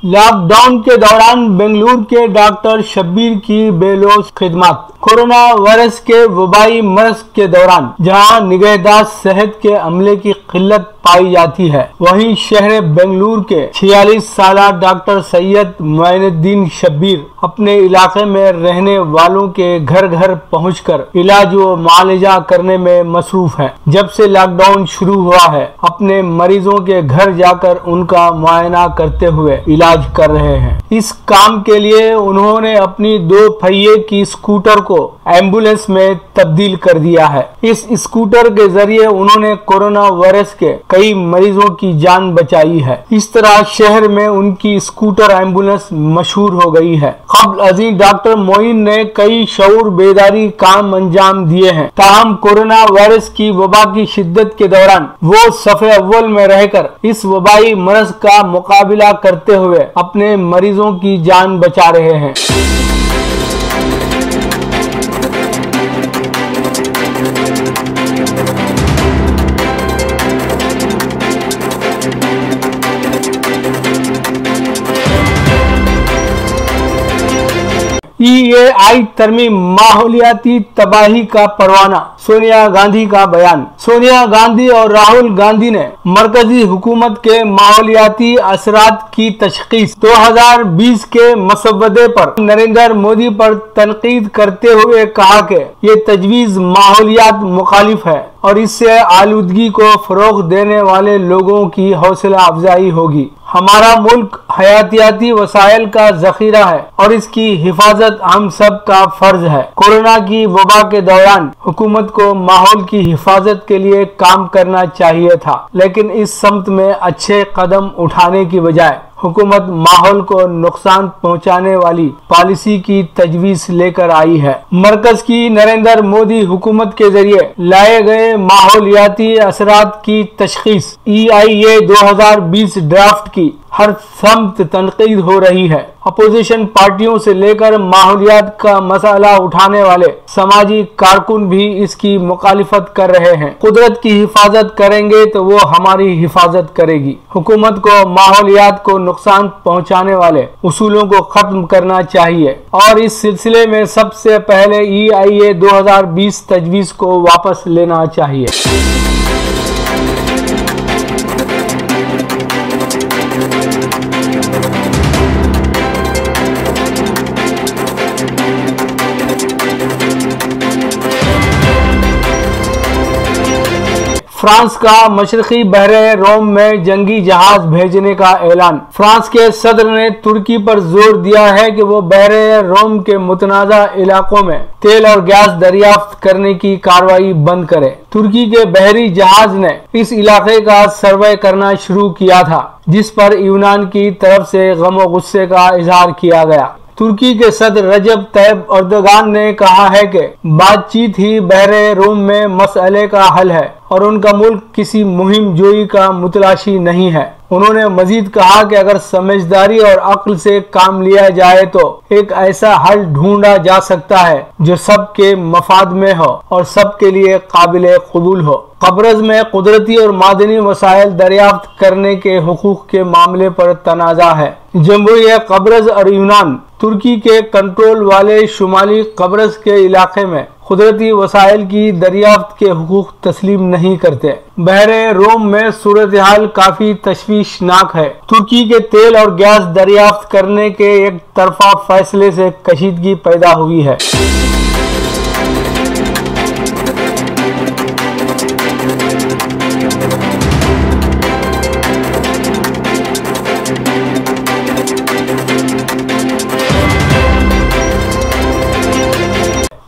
Lockdown के दौरान बेंगलुरु के डॉक्टर शब्बीर की बेलौस खिदमत। कोरोना वायरस के वबाई मर्ज के दौरान जहां निगहदाश्त सेहत के अमले की किल्लत पाई जाती है, वहीं शहर बेंगलुरु के 46 साल डॉक्टर सैयद मोइनुद्दीन शब्बीर अपने इलाके में रहने वालों के घर घर पहुंचकर इलाज व मुआलजा करने में मसरूफ है। जब से लॉकडाउन शुरू हुआ है, अपने मरीजों के घर जाकर उनका मुआयना करते हुए इलाज कर रहे हैं। इस काम के लिए उन्होंने अपनी 2 पहिए की स्कूटर को एम्बुलेंस में तब्दील कर दिया है। इस स्कूटर के जरिए उन्होंने कोरोना वायरस के कई मरीजों की जान बचाई है। इस तरह शहर में उनकी स्कूटर एम्बुलेंस मशहूर हो गई है। कब्ल अजीम डॉक्टर मोइन ने कई शऊर बेदारी काम अंजाम दिए हैं, ताहम कोरोना वायरस की वबा की शिद्दत के दौरान वो सफ़े अव्वल में रहकर इस वबाई मर्ज का मुकाबला करते हुए अपने मरीजों की जान बचा रहे हैं। EAI तरमीम माहौलियाती तबाही का परवाना, सोनिया गांधी का बयान। सोनिया गांधी और राहुल गांधी ने मरकजी हुकूमत के माहौलियाती असरात की तशखीस 2020 के मसवदे पर नरेंद्र मोदी पर तनकीद करते हुए कहा कि ये तजवीज़ माहौलियात मुखालिफ है और इससे आलूदगी को फरोग देने वाले लोगों की हौसला अफजाई होगी। हमारा मुल्क हयातियाती वसाइल का जखीरा है और इसकी हिफाजत हम सब का फर्ज है। कोरोना की वबा के दौरान हुकूमत को माहौल की हिफाजत के लिए काम करना चाहिए था, लेकिन इस सम्त में अच्छे कदम उठाने की बजाय हुकूमत माहौल को नुकसान पहुंचाने वाली पॉलिसी की तजवीज लेकर आई है। मरकज की नरेंद्र मोदी हुकूमत के जरिए लाए गए माहौलियाती असरात की तशखीस EIA 2020 ड्राफ्ट की हर सम्त तनकीद हो रही है। अपोजिशन पार्टियों से लेकर माहौलियात का मसला उठाने वाले समाजी कारकुन भी इसकी मुखालिफत कर रहे हैं। कुदरत की हिफाजत करेंगे तो वो हमारी हिफाजत करेगी। हुकूमत को माहौलियात को नुकसान पहुंचाने वाले उसूलों को खत्म करना चाहिए और इस सिलसिले में सबसे पहले EIA 2020 तजवीज़ को वापस लेना चाहिए। फ्रांस का मशरकी बहरे रोम में जंगी जहाज भेजने का ऐलान। फ्रांस के सदर ने तुर्की पर जोर दिया है कि वो बहरे रोम के मुतनाज़ा इलाकों में तेल और गैस दरियाफ्त करने की कार्रवाई बंद करे। तुर्की के बहरी जहाज ने इस इलाके का सर्वे करना शुरू किया था, जिस पर यूनान की तरफ से गम और गुस्से का इजहार किया गया। तुर्की के सदर रजब तैयब अर्दोगान ने कहा है कि बातचीत ही बहरे रोम में मसले का हल है और उनका मुल्क किसी मुहिम जोई का मुतलाशी नहीं है। उन्होंने मजीद कहा कि अगर समझदारी और अक्ल से काम लिया जाए तो एक ऐसा हल ढूंढा जा सकता है जो सबके मफाद में हो और सबके लिए काबिल कबूल हो। कब्रज़ में कुदरती और मादनी वसाइल दरियाफ्त करने के हुकूक के मामले पर तनाज़ा है। जमहूरिया कब्रज़ और यूनान तुर्की के कंट्रोल वाले शुमाली कब्रज़ के इलाके में कुदरती वसाइल की दरियाफ्त के हुकूक तस्लीम नहीं करते। बहरे रोम में सूरत हाल काफी तशवीशनाक है। तुर्की के तेल और गैस दरियाफ्त करने के एक तरफा फैसले से कशीदगी पैदा हुई है।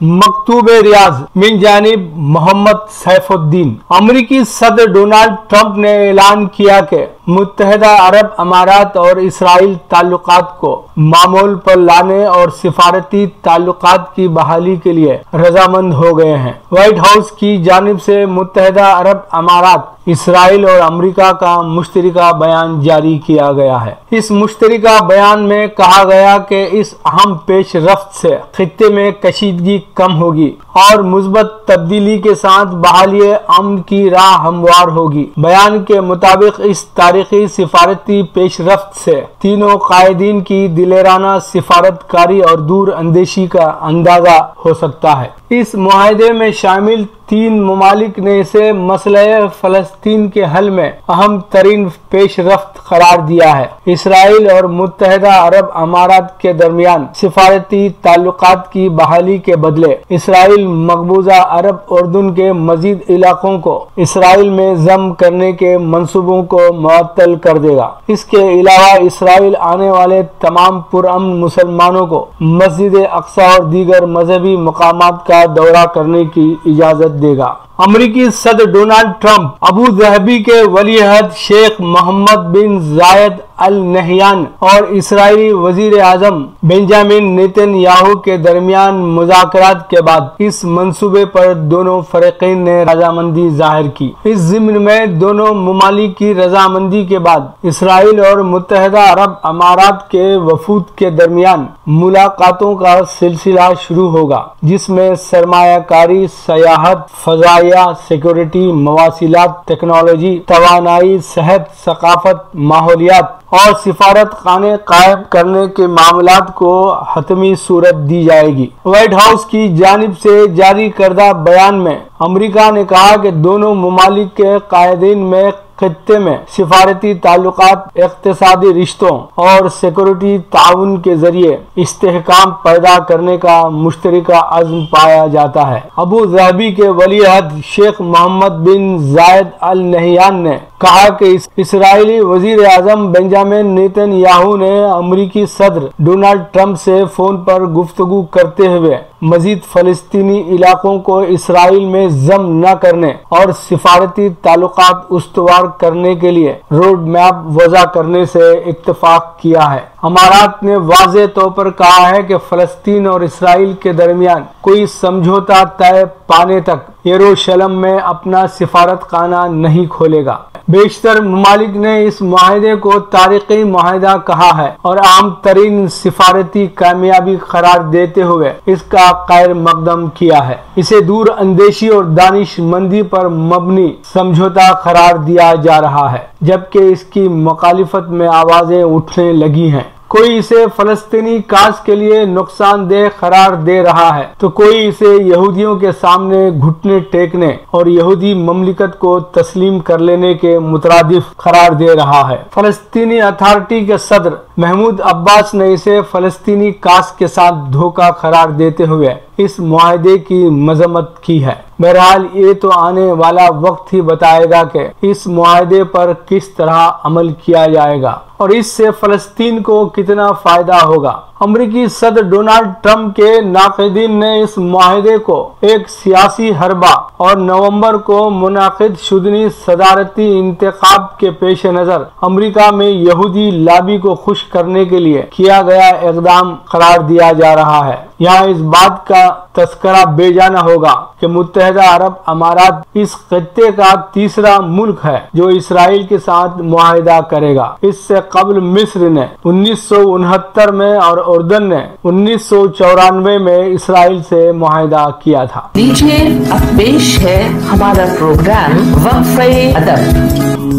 मकतूब रियाज मिन जानिब मोहम्मद सैफुद्दीन। अमरीकी सदर डोनाल्ड ट्रंप ने ऐलान किया कि मुत्तहिदा अरब अमारात और इसराइल ताल्लुकात को मामूल पर लाने और सिफारती ताल्लुकात की बहाली के लिए रजामंद हो गए हैं। व्हाइट हाउस की जानिब से मुत्तहिदा अरब अमारात, इसराइल और अमेरिका का मुश्तरका बयान जारी किया गया है। इस मुश्तरका बयान में कहा गया कि इस अहम पेश रफ्त से खित्ते में कशीदगी कम होगी और मुस्बत तब्दीली के साथ बहाली अमन की राह हमवार होगी। बयान के मुताबिक इस तारीखी सिफारती पेशरफ्त से तीनों कायदीन की दिलेराना सिफारतकारी और दूर अंदेशी का अंदाजा हो सकता है। इस मुआहदे में शामिल 3 ममालिक ने इसे मसले फलस्तीन के हल में अहम तरीन पेशरफ्त करार दिया है। इसराइल और मुत्तहदा अरब अमारात के दरमियान सिफारती ताल्लुकात की बहाली के बदले इसराइल मकबूजा अरब उर्दून के मजीद इलाकों को इसराइल में जम करने के मंसूबों को मुअत्तल कर देगा। इसके अलावा इसराइल आने वाले तमाम पुरअमन मुसलमानों को मस्जिद अक्सा और दीगर मजहबी मकामात का दौरा करने की इजाजत देगा। अमरीकी सदर डोनाल्ड ट्रंप अबू धाबी के वलीअहद शेख मोहम्मद बिन जायद अल नहयान और इसराइली वजीर आजम बेंजामिन नेतन्याहू के दरमियान मुज़ाकरात के बाद इस मंसूबे पर दोनों फरीक़ैन ने रजामंदी जाहिर की। इस ज़िम्न में दोनों ममालिक की रजामंदी के बाद इसराइल और मुत्तहदा अरब अमारात के वफूद के दरमियान मुलाकातों का सिलसिला शुरू होगा, जिसमें सरमायाकारी, सयाहत, फजाइया, सिक्योरिटी, मवासिलात, टेक्नोलॉजी, तवानाई, सेहत, सकाफत, माहौलियात और सिफारत खाने कायम करने के मामलात को हतमी सूरत दी जाएगी। व्हाइट हाउस की जानिब से जारी करदा बयान में अमेरिका ने कहा कि दोनों ममालिक के कायदीन में खित्ते में सिफारती ताल्लुकात, इक़्तिसादी रिश्तों और सिक्योरिटी ताउन के जरिए इस्तेहकाम पैदा करने का मुश्तरका अज़्म पाया जाता है। अबू धाबी के वलीअहद शेख मोहम्मद बिन जायद अल नहयान ने कहा कि इसराइली वजीर आजम बेंजामिन नेतन्याहू ने अमरीकी सदर डोनाल्ड ट्रंप से फोन पर गुफ्तगू करते हुए मजीद फलस्तीनी इलाकों को इसराइल में जम न करने और सिफारती ताल्लुकात उस्तवार करने के लिए रोड मैप वज़ा करने से इत्तफाक किया है। अमारात ने वाज़े तौर पर कहा है कि फलस्तीन और इसराइल के दरमियान कोई समझौता तय पाने तक यरूशलेम में अपना सिफारत खाना नहीं खोलेगा। बेशतर ममालिक ने इस मुआहदे को तारीखी मुआहदा कहा है और आम तरीन सिफारती कामयाबी करार देते हुए इसका खैर मकदम किया है। इसे दूर अंदेशी और दानिशमंदी पर मबनी समझौता करार दिया जा रहा है, जबकि इसकी मुखालिफत में आवाजें उठने लगी हैं। कोई इसे फलस्तीनी काज के लिए नुकसानदेह करार दे रहा है तो कोई इसे यहूदियों के सामने घुटने टेकने और यहूदी ममलिकत को तस्लीम कर लेने के मुतरादिफ करार दे रहा है। फलस्तीनी अथॉरिटी के सदर महमूद अब्बास ने इसे फलस्तीनी काज के साथ धोखा करार देते हुए इस मुआहदे की मजम्मत की है। बहरहाल ये तो आने वाला वक्त ही बताएगा कि इस मुआहदे पर किस तरह अमल किया जाएगा और इससे फलस्तीन को कितना फायदा होगा। अमरीकी सदर डोनाल्ड ट्रंप के नाक़िदीन ने इस मुआहदे को एक सियासी हरबा और नवंबर को मुनाकिद शुदनी सदारती इंतखाब के पेश नजर अमरीका में यहूदी लाबी को खुश करने के लिए किया गया इक़दाम करार दिया जा रहा है। यहाँ इस बात का तस्करा बेजाना होगा कि मुत्तहदा अरब अमारात इस खित्ते का तीसरा मुल्क है जो इसराइल के साथ मुआहदा करेगा। इससे कबल मिस्र ने 1969 में और उर्दन ने 1994 में इसराइल से मुआहदा किया था। लीजिए अब पेश है हमारा प्रोग्राम वक्फ़े अदब।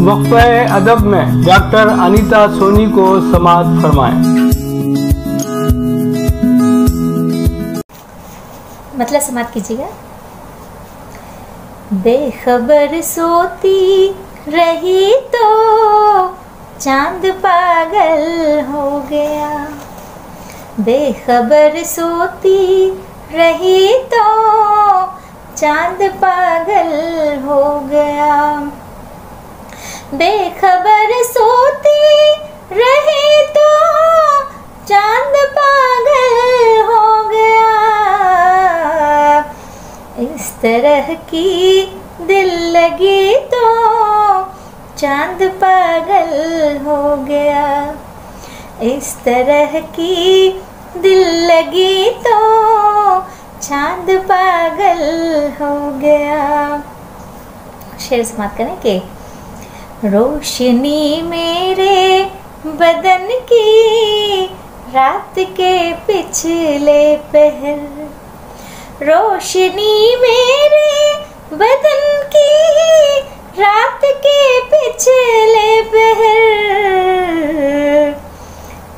वक्फ़े अदब में डॉक्टर अनीता सोनी को समाअत फरमाएं। मतलब समाप्त कीजिएगा। बेखबर सोती रही तो चांद पागल हो गया, बेखबर सोती रही तो चांद पागल हो गया, बेखबर सोती रही तो चांद पागल हो गया, इस तरह की दिल लगी तो चांद पागल हो गया, इस तरह की दिल लगी तो चांद पागल हो गया। शेर समाप्त करें कि रोशनी मेरे बदन की रात के पिछले पहर, रोशनी मेरे बदन की रात के पिछले पहर,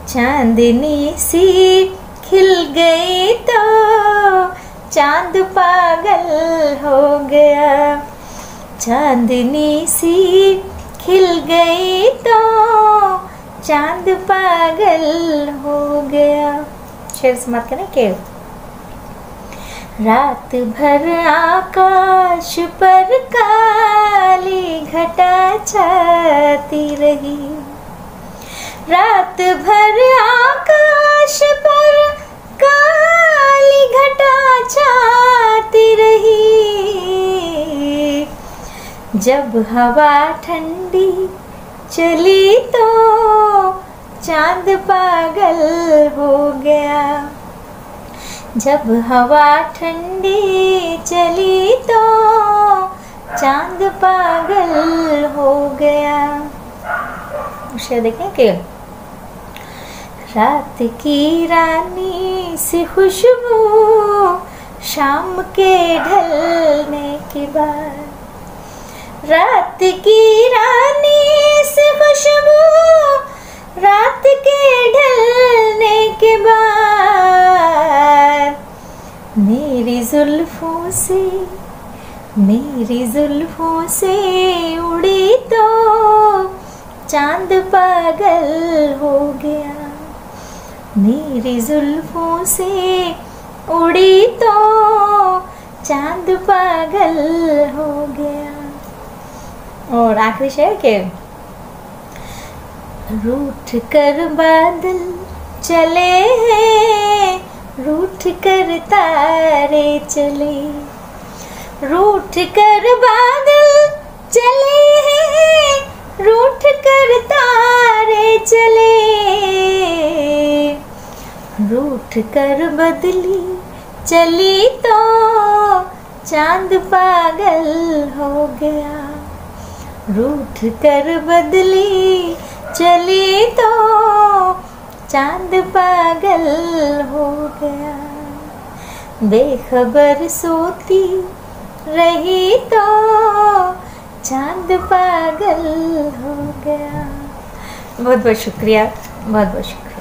चांदनी सी खिल गई तो चांद पागल हो गया। चांदनी सी खिल गई तो चांद पागल हो गया। शेर समाप्त करें के रात भर आकाश पर काली घटा छाती रही। रात भर आकाश पर काली घटा छाती रही। जब हवा ठंडी चली तो चांद पागल हो गया। जब हवा ठंडी चली तो चांद पागल हो गया। शेर देखें कि रात की रानी सी खुशबू शाम के ढलने के बाद। रात की रानी सी खुशबू रात के ढलने के बाद, मेरी जुल्फों से उड़ी तो चांद पागल हो गया। मेरी जुल्फों से उड़ी तो चांद पागल हो गया। और आखिरी शेर के रूठ कर बादल चले हैं, रूठ कर तारे चले। रूठ कर बादल चले हैं, रूठ कर तारे चले। रूठ कर बदली चली तो चांद पागल हो गया। रूठ कर बदली चली तो चांद पागल हो गया। बेखबर सोती रही तो चांद पागल हो गया। बहुत बहुत शुक्रिया, बहुत बहुत शुक्रिया।